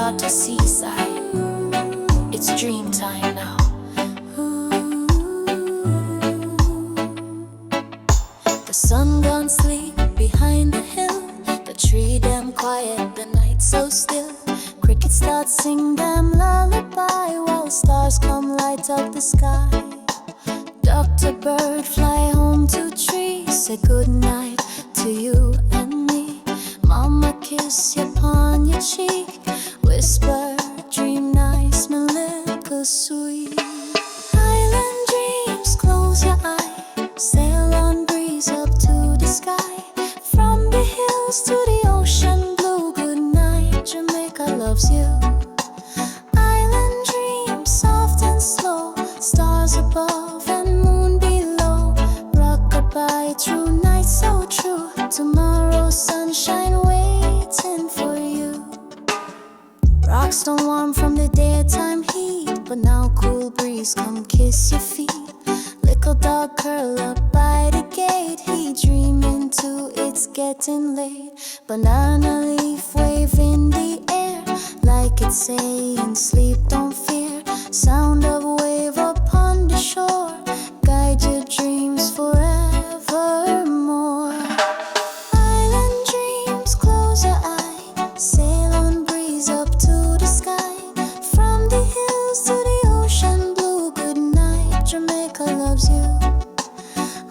yacht to seaside. It's dream time now. The sun gone sleep behind the hill. The tree damn quiet, the night so still. Crickets start sing them lullaby, while stars come light up the sky. Dr. Bird fly home to tree, say good night to you and me. Mama kiss you upon your cheek, whisper dream nice, my little sweet. Island dreams, close your eye, sail on breeze up to the sky. From the hills to the ocean blue, good night, Jamaica loves you. Island dreams, soft and slow, stars above and moon below. Rock-a-bye, true night so true, tomorrow sunshine waiting for you. Rocks don't warm from the daytime heat, but now cool breeze come kiss your feet. Little dog curl up by the gate, he dreaming too, it's getting late. Banana leaf wave in the air, like it's saying sleep don't fear. Sound of a wave upon the shore, guide your dreams forevermore. Island dreams, close your eye, sail on breeze up to the sky. From the hills to the ocean blue, good night, Jamaica loves you.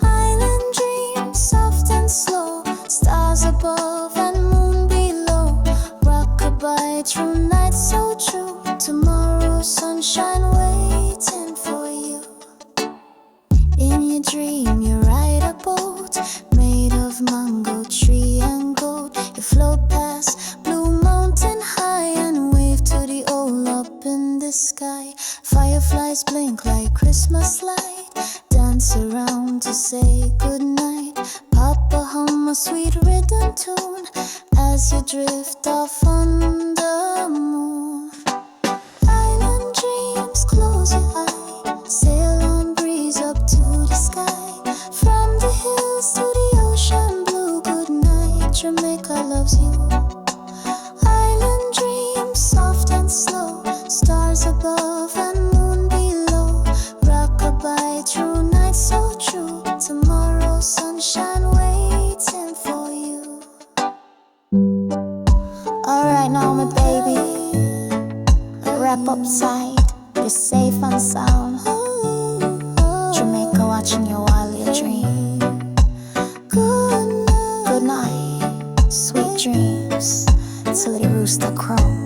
Island dreams, soft and slow, stars above and moon below. Rock-a-bye, true night so true, tomorrow sunshine waiting for you. In your dream you ride a boat made of mango tree and gold. You float past blue mountain high and wave to the owl up in the sky. Fireflies blink like Christmas light, dance around to say goodnight. Papa hum a sweet rhythm tune as you drift off on the moon. Island dreams, close your eye, sail on breeze up to the sky. From the hills to the ocean blue, good night, Jamaica loves you. Island dreams, soft and slow, stars above and moon below. Rock-a-bye, true night so true, tomorrow sunshine waiting for you. Alright now my baby, wrap upside, you're safe and sound. Jamaica watching you while you dream. Good night, sweet dreams, till the rooster crows.